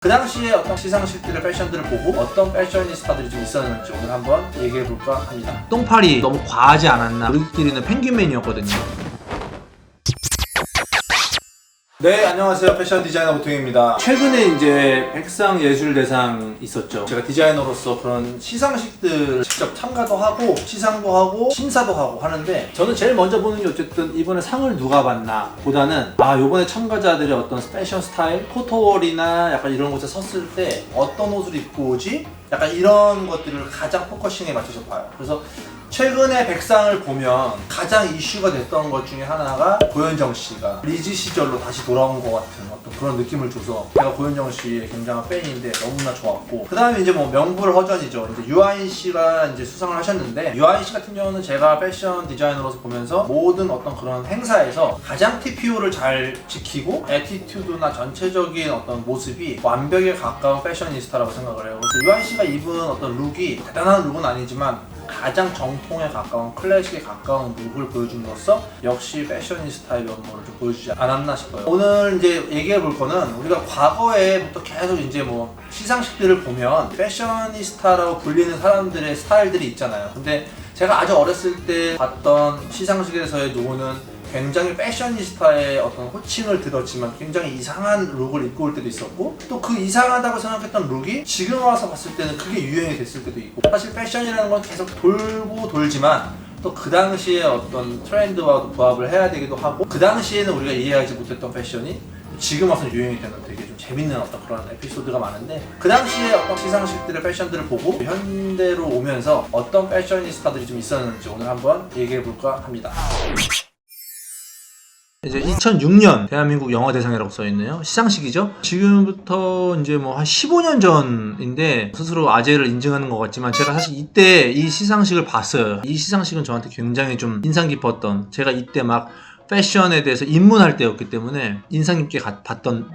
그 당시에 어떤 시상식들의 패션들을 보고 어떤 패셔니스타들이 좀 있었는지 오늘 한번 얘기해볼까 합니다. 똥팔이 너무 과하지 않았나. 우리끼리는 펭귄맨이었거든요. 네, 안녕하세요. 패션 디자이너 보통입니다. 최근에 이제 백상예술대상 있었죠. 제가 디자이너로서 그런 시상식들 직접 참가도 하고 시상도 하고 심사도 하고 하는데, 저는 제일 먼저 보는 게 어쨌든 이번에 상을 누가 받나 보다는 요번에 참가자들의 어떤 패션 스타일, 포토월이나 약간 이런 곳에 섰을 때 어떤 옷을 입고 오지? 약간 이런 것들을 가장 포커싱에 맞춰서 봐요. 그래서 최근에 백상을 보면 가장 이슈가 됐던 것 중에 하나가 고현정 씨가 리즈 시절로 다시 돌아온 것 같은 어떤 그런 느낌을 줘서, 제가 고현정 씨의 굉장한 팬인데 너무나 좋았고, 그 다음에 이제 뭐 명불허전이죠. 이제 유아인 씨가 이제 수상을 하셨는데, 유아인 씨 같은 경우는 제가 패션 디자이너로서 보면서 모든 어떤 그런 행사에서 가장 TPO를 잘 지키고 애티튜드나 전체적인 어떤 모습이 완벽에 가까운 패셔니스타라고 생각을 해요. 그래서 유아인 씨가 입은 어떤 룩이 대단한 룩은 아니지만 가장 정통에 가까운, 클래식에 가까운 룩을 보여줌으로써 역시 패셔니스타의 면모를 좀 보여주지 않았나 싶어요. 오늘 이제 얘기해 볼 거는, 우리가 과거에부터 계속 이제 뭐 시상식들을 보면 패셔니스타라고 불리는 사람들의 스타일들이 있잖아요. 근데 제가 아주 어렸을 때 봤던 시상식에서의 누구는 굉장히 패셔니스타의 어떤 호칭을 들었지만 굉장히 이상한 룩을 입고 올 때도 있었고, 또 그 이상하다고 생각했던 룩이 지금 와서 봤을 때는 그게 유행이 됐을 때도 있고, 사실 패션이라는 건 계속 돌고 돌지만 또 그 당시에 어떤 트렌드와 부합을 해야 되기도 하고, 그 당시에는 우리가 이해하지 못했던 패션이 지금 와서 유행이 되는 되게 좀 재밌는 어떤 그런 에피소드가 많은데, 그 당시에 어떤 시상식들의 패션들을 보고 현대로 오면서 어떤 패셔니스타들이 좀 있었는지 오늘 한번 얘기해 볼까 합니다. 이제 2006년 대한민국 영화대상이라고 써있네요. 시상식이죠. 지금부터 이제 뭐 한 15년 전인데 스스로 아재를 인증하는 것 같지만, 제가 사실 이때 이 시상식을 봤어요. 이 시상식은 저한테 굉장히 좀 인상 깊었던, 제가 이때 막 패션에 대해서 입문할 때였기 때문에 인상 깊게 봤던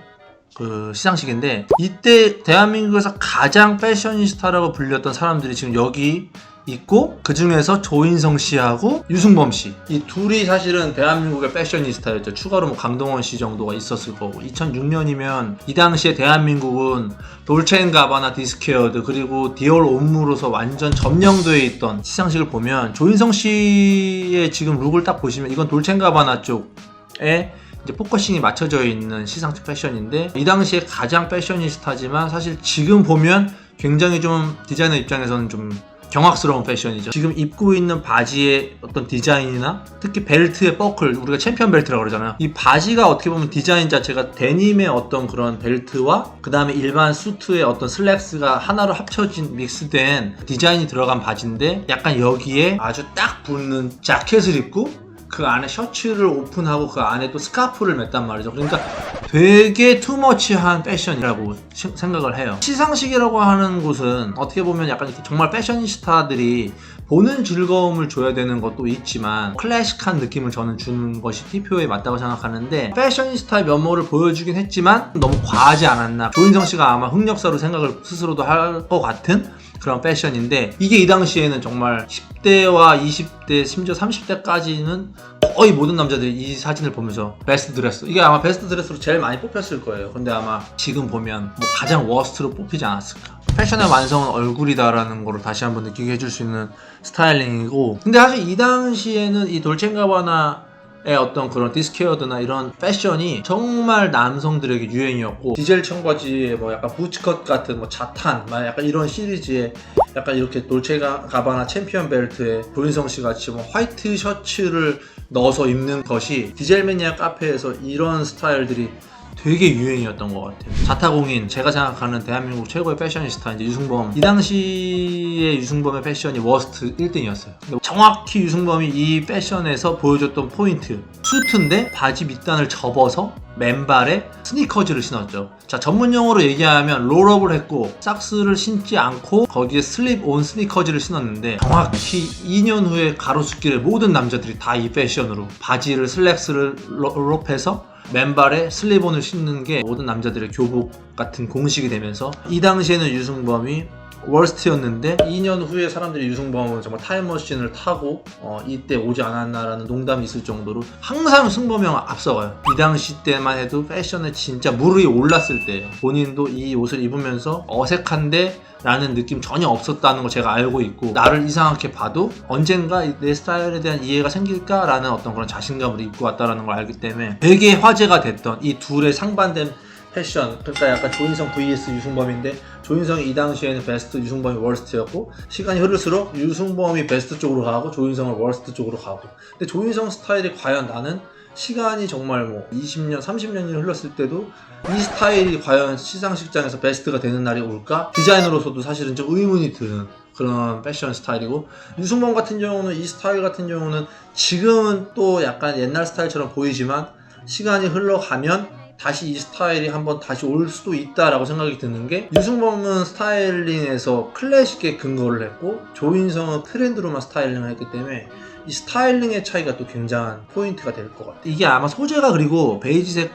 그 시상식인데, 이때 대한민국에서 가장 패셔니스타라고 불렸던 사람들이 지금 여기 있고, 그 중에서 조인성 씨하고 유승범 씨, 이 둘이 사실은 대한민국의 패셔니스타였죠. 추가로 뭐 강동원 씨 정도가 있었을 거고. 2006년이면 이 당시에 대한민국은 돌체앤가바나 디스케어드 그리고 디올 옴무로서 완전 점령되어 있던 시상식을 보면, 조인성 씨의 지금 룩을 딱 보시면 이건 돌체앤가바나 쪽에 이제 포커싱이 맞춰져 있는 시상식 패션인데, 이 당시에 가장 패셔니스타지만 사실 지금 보면 굉장히 좀 디자이너 입장에서는 좀 경악스러운 패션이죠. 지금 입고 있는 바지의 어떤 디자인이나 특히 벨트의 버클, 우리가 챔피언 벨트라고 그러잖아요. 이 바지가 어떻게 보면 디자인 자체가 데님의 어떤 그런 벨트와 그 다음에 일반 수트의 어떤 슬랙스가 하나로 합쳐진 믹스된 디자인이 들어간 바지인데, 약간 여기에 아주 딱 붙는 자켓을 입고 그 안에 셔츠를 오픈하고 그 안에 또 스카프를 맸단 말이죠. 그러니까 되게 투머치한 패션이라고 생각을 해요. 시상식이라고 하는 곳은 어떻게 보면 약간 정말 패셔니스타들이 보는 즐거움을 줘야 되는 것도 있지만, 클래식한 느낌을 저는 주는 것이 TPO에 맞다고 생각하는데, 패셔니스타의 면모를 보여주긴 했지만 너무 과하지 않았나. 조인성 씨가 아마 흑역사로 생각을 스스로도 할 것 같은 그런 패션인데, 이게 이 당시에는 정말 10대와 20대 심지어 30대까지는 거의 모든 남자들이 이 사진을 보면서 베스트 드레스, 이게 아마 베스트 드레스로 제일 많이 뽑혔을 거예요. 근데 아마 지금 보면 뭐 가장 워스트로 뽑히지 않았을까. 패션의 완성은 얼굴이다라는 거를 다시 한번 느끼게 해줄 수 있는 스타일링이고, 근데 사실 이 당시에는 이 돌체앤가바나의 어떤 그런 디스케어드나 이런 패션이 정말 남성들에게 유행이었고, 디젤 청바지에 뭐 약간 부츠컷 같은 뭐 자탄, 막 약간 이런 시리즈에 약간 이렇게 돌체가바나 챔피언 벨트에 조인성 씨 같이 뭐 화이트 셔츠를 넣어서 입는 것이 디젤 매니아 카페에서 이런 스타일들이 되게 유행이었던 것 같아요. 자타공인, 제가 생각하는 대한민국 최고의 패셔니스타 이제 유승범. 이 당시에 유승범의 패션이 워스트 1등이었어요. 정확히 유승범이 이 패션에서 보여줬던 포인트, 수트인데 바지 밑단을 접어서 맨발에 스니커즈를 신었죠. 자, 전문 용어로 얘기하면 롤업을 했고, 삭스를 신지 않고 거기에 슬립 온 스니커즈를 신었는데, 정확히 2년 후에 가로수길에 모든 남자들이 다 이 패션으로 바지를 슬랙스를 롤업해서 맨발에 슬립온을 신는 게 모든 남자들의 교복 같은 공식이 되면서, 이 당시에는 유승범이 월스트였는데 2년 후에 사람들이 유승범은 정말 타임머신을 타고 이때 오지 않았나라는 농담이 있을 정도로 항상 승범이 형 앞서가요. 이 당시 때만 해도 패션에 진짜 물 위에 올랐을 때예요. 본인도 이 옷을 입으면서 어색한데 라는 느낌 전혀 없었다는 거 제가 알고 있고, 나를 이상하게 봐도 언젠가 내 스타일에 대한 이해가 생길까 라는 어떤 그런 자신감으로 입고 왔다는 걸 알기 때문에 되게 화제가 됐던 이 둘의 상반된 패션, 그러니까 약간 조인성 vs 유승범인데 조인성이 이 당시에는 베스트, 유승범이 월스트였고, 시간이 흐를수록 유승범이 베스트 쪽으로 가고 조인성은 월스트 쪽으로 가고, 근데 조인성 스타일이 과연 나는 시간이 정말 뭐 20년, 30년이 흘렀을 때도 이 스타일이 과연 시상식장에서 베스트가 되는 날이 올까? 디자이너로서도 사실은 좀 의문이 드는 그런 패션 스타일이고, 유승범 같은 경우는 이 스타일 같은 경우는 지금은 또 약간 옛날 스타일처럼 보이지만 시간이 흘러가면 다시 이 스타일이 한번 다시 올 수도 있다라고 생각이 드는 게, 유승범은 스타일링에서 클래식에 근거를 했고 조인성은 트렌드로만 스타일링을 했기 때문에 이 스타일링의 차이가 또 굉장한 포인트가 될 것 같아요. 이게 아마 소재가 그리고 베이지색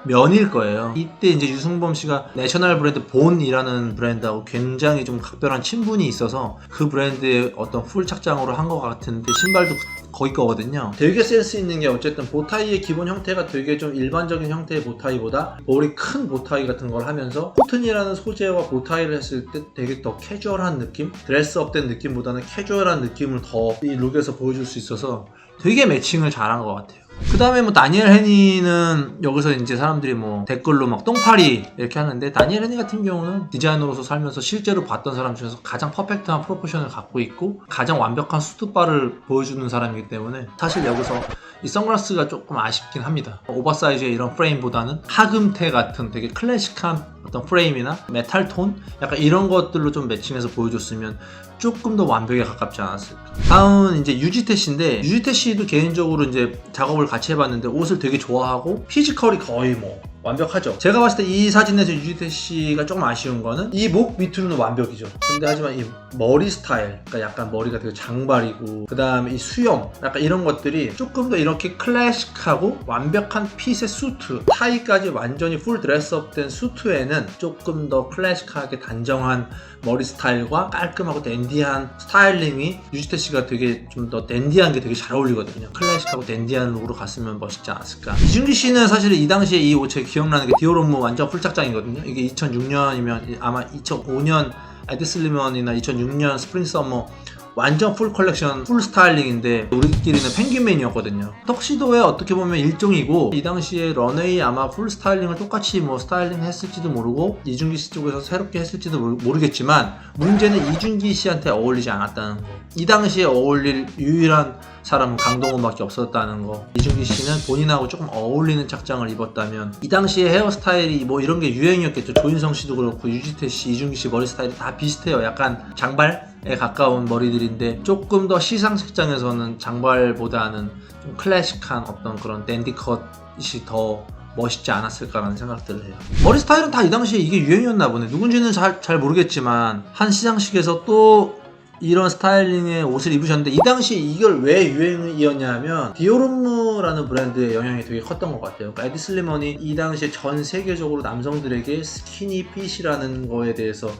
면일 거예요. 이때 이제 유승범 씨가 내셔널 브랜드 본이라는 브랜드하고 굉장히 좀 각별한 친분이 있어서 그 브랜드의 어떤 풀 착장으로 한 것 같은데, 신발도 거기 거거든요. 되게 센스 있는 게 어쨌든 보타이의 기본 형태가 되게 좀 일반적인 형태의 보타이보다 머리 큰 보타이 같은 걸 하면서 코튼이라는 소재와 보타이를 했을 때 되게 더 캐주얼한 느낌? 드레스업된 느낌보다는 캐주얼한 느낌을 더 이 룩에서 보여줄 수 있어서 되게 매칭을 잘한 것 같아요. 그 다음에 뭐 다니엘 헤니는 여기서 이제 사람들이 뭐 댓글로 막 똥파리 이렇게 하는데, 다니엘 헤니 같은 경우는 디자이너로서 살면서 실제로 봤던 사람 중에서 가장 퍼펙트한 프로포션을 갖고 있고 가장 완벽한 수트바를 보여주는 사람이기 때문에 사실 여기서 이 선글라스가 조금 아쉽긴 합니다. 오버사이즈의 이런 프레임보다는 하금테 같은 되게 클래식한 어떤 프레임이나 메탈 톤? 약간 이런 것들로 좀 매칭해서 보여줬으면 조금 더 완벽에 가깝지 않았을까. 다음은 이제 유지태 씨인데, 유지태 씨도 개인적으로 이제 작업을 같이 해봤는데 옷을 되게 좋아하고 피지컬이 거의 뭐 완벽하죠. 제가 봤을 때 이 사진에서 유지태 씨가 조금 아쉬운 거는 이 목 밑으로는 완벽이죠. 근데 하지만 이 머리 스타일, 그러니까 약간 머리가 되게 장발이고 그 다음에 이 수염, 약간 이런 것들이 조금 더 이렇게 클래식하고 완벽한 핏의 수트, 타이까지 완전히 풀 드레스업된 수트에는 조금 더 클래식하게 단정한 머리 스타일과 깔끔하고 댄디한 스타일링이 유지태 씨가 되게 좀 더 댄디한 게 되게 잘 어울리거든요. 클래식하고 댄디한 룩으로 갔으면 멋있지 않았을까. 이준기 씨는 사실 이 당시에 이 옷에 기억나는 게 디오롬무 완전 풀착장이거든요. 이게 2006년이면 아마 2005년 에드슬리먼이나 2006년 스프링 서머 완전 풀 컬렉션, 풀 스타일링인데 우리끼리는 펭귄맨이었거든요. 턱시도의 어떻게 보면 일종이고, 이 당시에 런웨이 아마 풀 스타일링을 똑같이 뭐 스타일링 했을지도 모르고 이준기 씨 쪽에서 새롭게 했을지도 모르겠지만, 문제는 이준기 씨한테 어울리지 않았다는 거. 이 당시에 어울릴 유일한 사람은 강동원밖에 없었다는 거. 이준기 씨는 본인하고 조금 어울리는 착장을 입었다면, 이 당시에 헤어스타일이 뭐 이런 게 유행이었겠죠. 조인성 씨도 그렇고 유지태 씨, 이준기 씨 머리 스타일이 다 비슷해요. 약간 장발에 가까운 머리들인데, 조금 더 시상식장에서는 장발보다는 좀 클래식한 어떤 그런 댄디 컷이 더 멋있지 않았을까라는 생각들을 해요. 머리 스타일은 다 이 당시에 이게 유행이었나 보네. 누군지는 잘 모르겠지만 한 시상식에서 또 이런 스타일링의 옷을 입으셨는데, 이 당시에 이걸 왜 유행이었냐면 디오롬무라는 브랜드의 영향이 되게 컸던 것 같아요. 그러니까 에디 슬리먼이 이 당시에 전 세계적으로 남성들에게 스키니 핏이라는 거에 대해서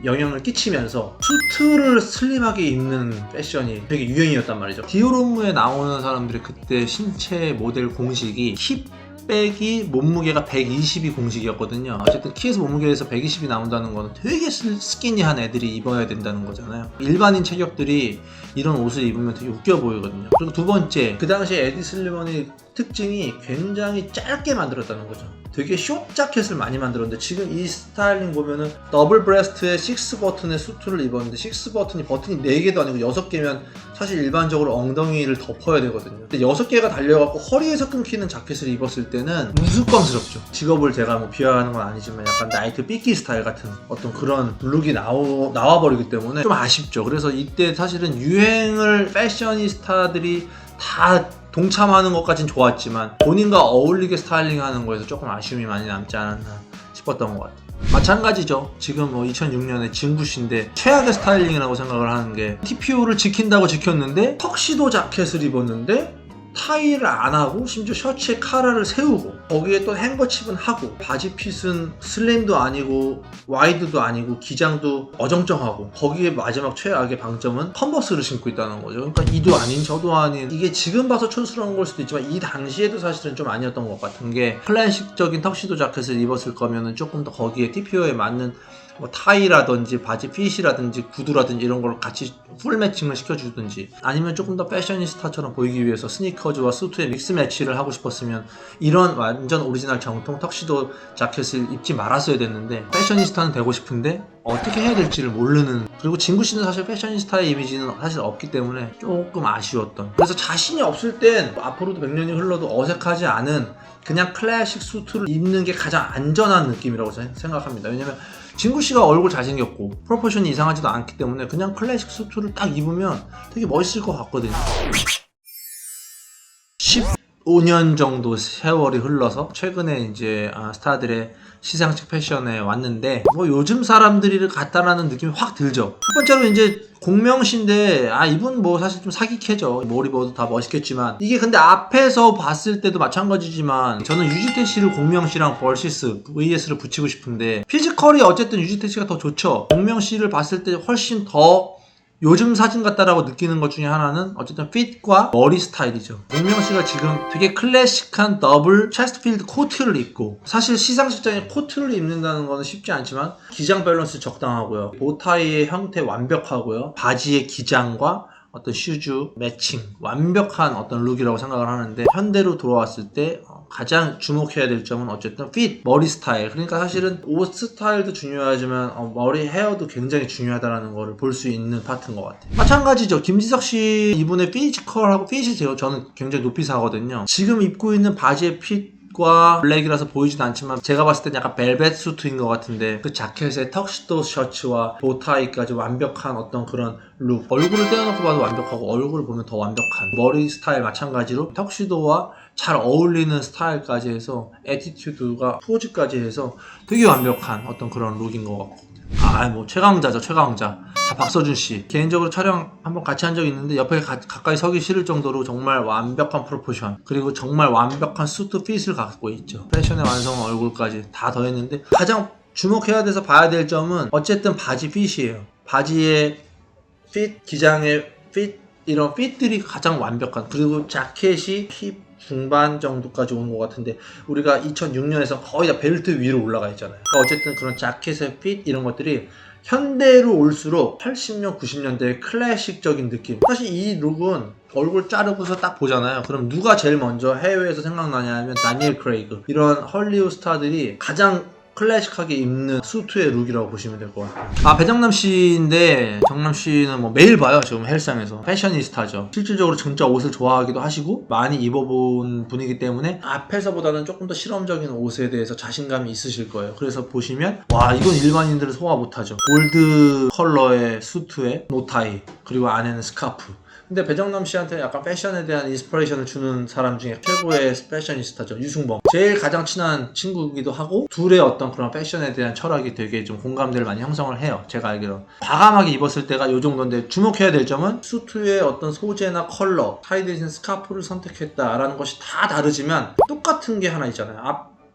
영향을 끼치면서 수트를 슬림하게 입는 패션이 되게 유행이었단 말이죠. 디오롬무에 나오는 사람들이 그때 신체 모델 공식이 키 빼기 몸무게가 120이 공식이었거든요. 어쨌든 키에서 몸무게에서 120이 나온다는 거는 되게 스키니한 애들이 입어야 된다는 거잖아요. 일반인 체격들이 이런 옷을 입으면 되게 웃겨 보이거든요. 그리고 두 번째, 그 당시에 에디 슬리먼의 특징이 굉장히 짧게 만들었다는 거죠. 되게 숏 자켓을 많이 만들었는데, 지금 이 스타일링 보면은 더블 브레스트에 6버튼의 수트를 입었는데, 6버튼이 버튼이 4개도 아니고 6개면 사실 일반적으로 엉덩이를 덮어야 되거든요. 근데 6개가 달려갖고 허리에서 끊기는 자켓을 입었을 때는 우스꽝스럽죠. 직업을 제가 뭐 비하하는 건 아니지만 약간 나이트 삐끼 스타일 같은 어떤 그런 룩이 나와버리기 때문에 좀 아쉽죠. 그래서 이때 사실은 유행을 패셔니스타들이 다 동참하는 것까진 좋았지만 본인과 어울리게 스타일링하는 거에서 조금 아쉬움이 많이 남지 않았나 싶었던 것 같아요. 마찬가지죠. 지금 뭐 2006년에 진구씨인데 최악의 스타일링이라고 생각을 하는 게, TPO를 지킨다고 지켰는데 턱시도 자켓을 입었는데 타이를 안 하고 심지어 셔츠에 카라를 세우고 거기에 또 행거칩은 하고 바지 핏은 슬림도 아니고 와이드도 아니고 기장도 어정쩡하고 거기에 마지막 최악의 방점은 컨버스를 신고 있다는 거죠. 그러니까 이도 아닌 저도 아닌 이게 지금 봐서 촌스러운 걸 수도 있지만 이 당시에도 사실은 좀 아니었던 것 같은 게 클래식적인 턱시도 자켓을 입었을 거면은 조금 더 거기에 TPO에 맞는 뭐 타이라든지 바지 핏이라든지 구두라든지 이런 걸 같이 풀 매칭을 시켜주든지 아니면 조금 더 패셔니스타처럼 보이기 위해서 스니커즈와 수트의 믹스 매치를 하고 싶었으면 이런 완전 오리지널 정통 턱시도 자켓을 입지 말았어야 됐는데 패셔니스타는 되고 싶은데 어떻게 해야 될지를 모르는 그리고 진구 씨는 사실 패셔니스타의 이미지는 사실 없기 때문에 조금 아쉬웠던 그래서 자신이 없을 땐 앞으로도 100년이 흘러도 어색하지 않은 그냥 클래식 수트를 입는 게 가장 안전한 느낌이라고 생각합니다. 왜냐면 진구 씨가 얼굴 잘생겼고 프로포션이 이상하지도 않기 때문에 그냥 클래식 수트를 딱 입으면 되게 멋있을 것 같거든요. 15년 정도 세월이 흘러서 최근에 이제 스타들의 시상식 패션에 왔는데 뭐 요즘 사람들이를 같다라는 느낌이 확 들죠. 첫 번째로 이제 공명씨인데 이분 뭐 사실 좀 사기캐죠. 뭘 입어도 다 멋있겠지만 이게 근데 앞에서 봤을 때도 마찬가지지만 저는 유지태 씨를 공명씨랑 벌시스 vs를 붙이고 싶은데 피지컬이 어쨌든 유지태 씨가 더 좋죠. 공명씨를 봤을 때 훨씬 더 요즘 사진 같다라고 느끼는 것 중에 하나는 어쨌든 핏과 머리 스타일이죠. 공명씨가 지금 되게 클래식한 더블 체스트필드 코트를 입고 사실 시상식장에 코트를 입는다는 거는 쉽지 않지만 기장 밸런스 적당하고요. 보타이의 형태 완벽하고요. 바지의 기장과 어떤 슈즈 매칭 완벽한 어떤 룩이라고 생각을 하는데 현대로 돌아왔을 때 가장 주목해야 될 점은 어쨌든 핏, 머리 스타일. 그러니까 사실은 옷 스타일도 중요하지만 머리 헤어도 굉장히 중요하다는 거를 볼 수 있는 파트인 것 같아요. 마찬가지죠. 김지석 씨 이분의 피지컬하고 핏이 저는 굉장히 높이 사거든요. 지금 입고 있는 바지의 핏 과 블랙이라서 보이진 않지만 제가 봤을 땐 약간 벨벳 수트인 것 같은데 그 자켓에 턱시도 셔츠와 보타이까지 완벽한 어떤 그런 룩 얼굴을 떼어놓고 봐도 완벽하고 얼굴을 보면 더 완벽한 머리 스타일 마찬가지로 턱시도와 잘 어울리는 스타일까지 해서 애티튜드가 포즈까지 해서 되게 완벽한 어떤 그런 룩인 것 같고 뭐 최강자죠. 최강자. 자, 박서준 씨 개인적으로 촬영 한번 같이 한 적이 있는데 옆에 가까이 서기 싫을 정도로 정말 완벽한 프로포션 그리고 정말 완벽한 수트 핏을 갖고 있죠. 패션의 완성 얼굴까지 다 더했는데 가장 주목해야 돼서 봐야 될 점은 어쨌든 바지 핏이에요. 바지의 핏, 기장의 핏 이런 핏들이 가장 완벽한 그리고 자켓이 힙 중반 정도까지 온 것 같은데 우리가 2006년에서 거의 다 벨트 위로 올라가 있잖아요. 그러니까 어쨌든 그런 자켓의 핏 이런 것들이 현대로 올수록 80년, 90년대의 클래식적인 느낌. 사실 이 룩은 얼굴 자르고서 딱 보잖아요. 그럼 누가 제일 먼저 해외에서 생각나냐 하면 다니엘 크레이그 이런 헐리우드 스타들이 가장 클래식하게 입는 수트의 룩이라고 보시면 될 것 같아요. 배정남 씨인데 정남 씨는 뭐 매일 봐요. 지금 헬스장에서 패셔니스타죠. 실질적으로 진짜 옷을 좋아하기도 하시고 많이 입어본 분이기 때문에 앞에서보다는 조금 더 실험적인 옷에 대해서 자신감이 있으실 거예요. 그래서 보시면 이건 일반인들은 소화 못하죠. 골드 컬러의 수트에 노타이 그리고 안에는 스카프. 근데 배정남 씨한테 약간 패션에 대한 인스피레이션을 주는 사람 중에 최고의 패셔니스타죠. 유승범. 제일 가장 친한 친구이기도 하고 둘의 어떤 그런 패션에 대한 철학이 되게 좀 공감대를 많이 형성을 해요. 제가 알기로. 과감하게 입었을 때가 이 정도인데 주목해야 될 점은 수트의 어떤 소재나 컬러, 타이 대신 스카프를 선택했다라는 것이 다 다르지만 똑같은 게 하나 있잖아요.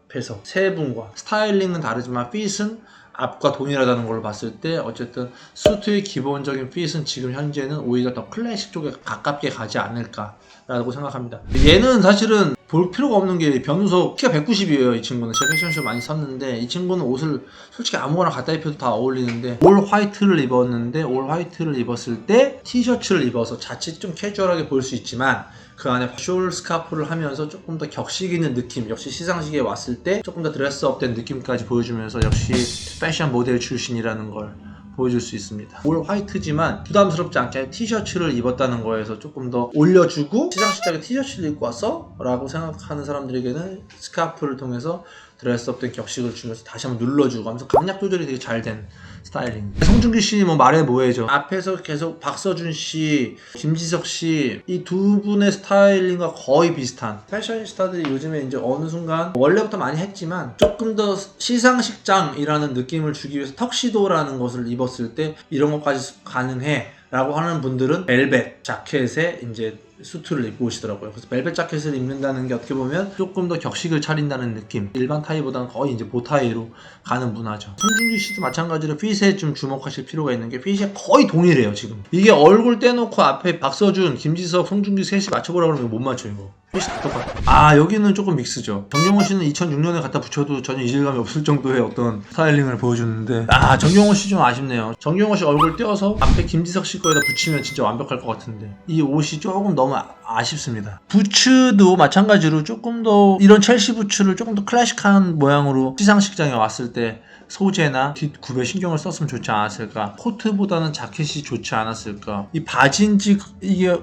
앞에서 세 분과 스타일링은 다르지만 핏은 앞과 동일하다는 걸 봤을 때 어쨌든 수트의 기본적인 핏은 지금 현재는 오히려 더 클래식 쪽에 가깝게 가지 않을까라고 생각합니다. 얘는 사실은 볼 필요가 없는 게 변우석 키가 190이에요. 이 친구는 제가 패션쇼 많이 샀는데 이 친구는 옷을 솔직히 아무거나 갖다 입혀도 다 어울리는데 올 화이트를 입었는데 올 화이트를 입었을 때 티셔츠를 입어서 자칫 좀 캐주얼하게 보일 수 있지만 그 안에 숄 스카프를 하면서 조금 더 격식 있는 느낌 역시 시상식에 왔을 때 조금 더 드레스업된 느낌까지 보여주면서 역시 패션 모델 출신이라는 걸 보여줄 수 있습니다. 올 화이트지만 부담스럽지 않게 티셔츠를 입었다는 거에서 조금 더 올려주고 시상식장에 티셔츠를 입고 왔어? 라고 생각하는 사람들에게는 스카프를 통해서 드레스업된 격식을 주면서 다시 한번 눌러주고 하면서 강약 조절이 되게 잘 된 스타일링. 송중기 씨 뭐 말해 뭐해죠. 앞에서 계속 박서준 씨, 김지석 씨 이 두 분의 스타일링과 거의 비슷한 패셔니스타들이 요즘에 이제 어느 순간 원래부터 많이 했지만 조금 더 시상식장이라는 느낌을 주기 위해서 턱시도라는 것을 입었을 때 이런 것까지 가능해 라고 하는 분들은 벨벳 자켓에 이제 수트를 입고 오시더라고요. 그래서 벨벳 자켓을 입는다는 게 어떻게 보면 조금 더 격식을 차린다는 느낌. 일반 타이보다는 거의 이제 보타이로 가는 문화죠. 송중기 씨도 마찬가지로 핏에 좀 주목하실 필요가 있는 게 핏이 거의 동일해요 지금. 이게 얼굴 떼놓고 앞에 박서준, 김지석, 송중기 셋이 맞춰보라 그러면 못 맞춰 이거. 핏이 다 똑같아. 아 여기는 조금 믹스죠. 정경호 씨는 2006년에 갖다 붙여도 전혀 이질감이 없을 정도의 어떤 스타일링을 보여주는데 아 정경호 씨 좀 아쉽네요. 정경호 씨 얼굴 떼어서 앞에 김지석 씨 거에다 붙이면 진짜 완벽할 것 같은데 이 옷이 조금 너무 아쉽습니다. 부츠도 마찬가지로 조금 더 이런 첼시 부츠를 조금 더 클래식한 모양으로 시상식장에 왔을 때 소재나 뒷굽에 신경을 썼으면 좋지 않았을까. 코트보다는 자켓이 좋지 않았을까. 이 바지인지 이게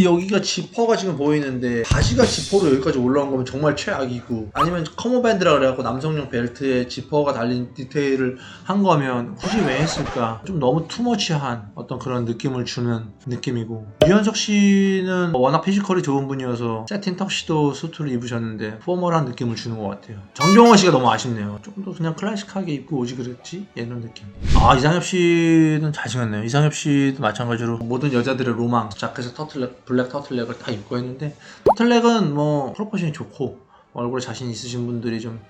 여기가 지퍼가 지금 보이는데 바지가 지퍼로 여기까지 올라온 거면 정말 최악이고, 아니면 커머밴드라 그래갖고 남성용 벨트에 지퍼가 달린 디테일을 한 거면 굳이 왜 했을까. 좀 너무 투머치한 어떤 그런 느낌을 주는 느낌이고, 유현석 씨는 워낙 피지컬이 좋은 분이어서 세틴 턱시도 수트를 입으셨는데 포멀한 느낌을 주는 것 같아요. 정경호 씨가 너무 아쉽네요. 조금 더 그냥 클래식하게 입고 오지 그랬지? 이런 느낌. 아 이상엽 씨는 잘생겼네요. 이상엽 씨도 마찬가지로 모든 여자들의 로망 자켓에 터틀넥, 블랙 터틀넥을 다 입고 했는데, 터틀넥은 뭐 프로포션이 좋고 얼굴에 자신 있으신 분들이 좀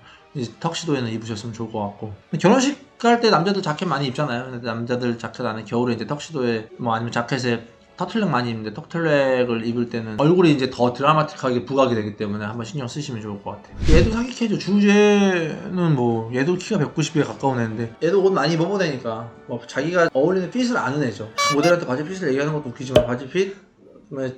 턱시도에는 입으셨으면 좋을 것 같고, 결혼식 갈 때 남자들 자켓 많이 입잖아요. 근데 남자들 자켓 안에 겨울에 이제 턱시도에 뭐 아니면 자켓에 터틀넥 많이 입는데, 터틀넥을 입을 때는 얼굴이 이제 더 드라마틱하게 부각이 되기 때문에 한번 신경 쓰시면 좋을 것 같아요. 얘도 사기캐죠. 주제는 뭐 얘도 키가 190에 가까운 애인데 얘도 옷 많이 입어보다니까 뭐 자기가 어울리는 핏을 아는 애죠. 모델한테 바지 핏을 얘기하는 것도 웃기지만 바지 핏,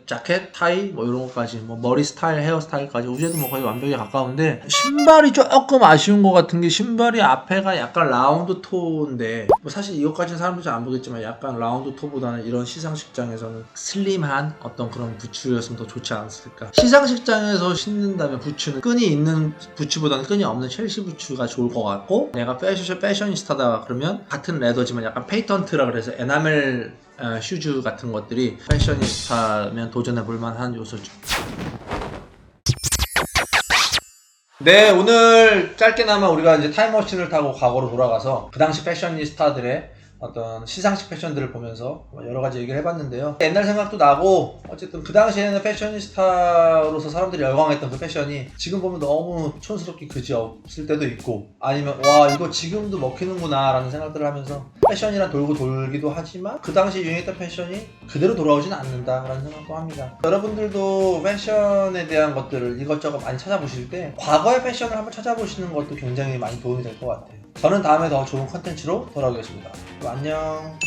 자켓, 타이 뭐 이런 것까지, 뭐 머리 스타일, 헤어 스타일까지 우재도 뭐 거의 완벽에 가까운데, 신발이 조금 아쉬운 것 같은 게 신발이 앞에가 약간 라운드 토인데, 뭐 사실 이것까지는 사람들이 잘 안 보겠지만 약간 라운드 토보다는 이런 시상식장에서는 슬림한 어떤 그런 부츠였으면 더 좋지 않았을까. 시상식장에서 신는다면 부츠는 끈이 있는 부츠보다는 끈이 없는 첼시 부츠가 좋을 것 같고, 내가 패셔니스타다 그러면 같은 레더지만 약간 페이턴트라 그래서 에나멜 슈즈 같은 것들이 패셔니스타면 도전해볼 만한 요소죠. 네, 오늘 짧게나마 우리가 이제 타임머신을 타고 과거로 돌아가서 그 당시 패셔니스타들의 어떤 시상식 패션들을 보면서 여러 가지 얘기를 해봤는데요. 옛날 생각도 나고, 어쨌든 그 당시에는 패셔니스타로서 사람들이 열광했던 그 패션이 지금 보면 너무 촌스럽게 그지 없을 때도 있고, 아니면 와 이거 지금도 먹히는구나 라는 생각들을 하면서 패션이란 돌고 돌기도 하지만 그 당시 유행했던 패션이 그대로 돌아오진 않는다 라는 생각도 합니다. 여러분들도 패션에 대한 것들을 이것저것 많이 찾아보실 때 과거의 패션을 한번 찾아보시는 것도 굉장히 많이 도움이 될 것 같아요. 저는 다음에 더 좋은 컨텐츠로 돌아오겠습니다. 안녕.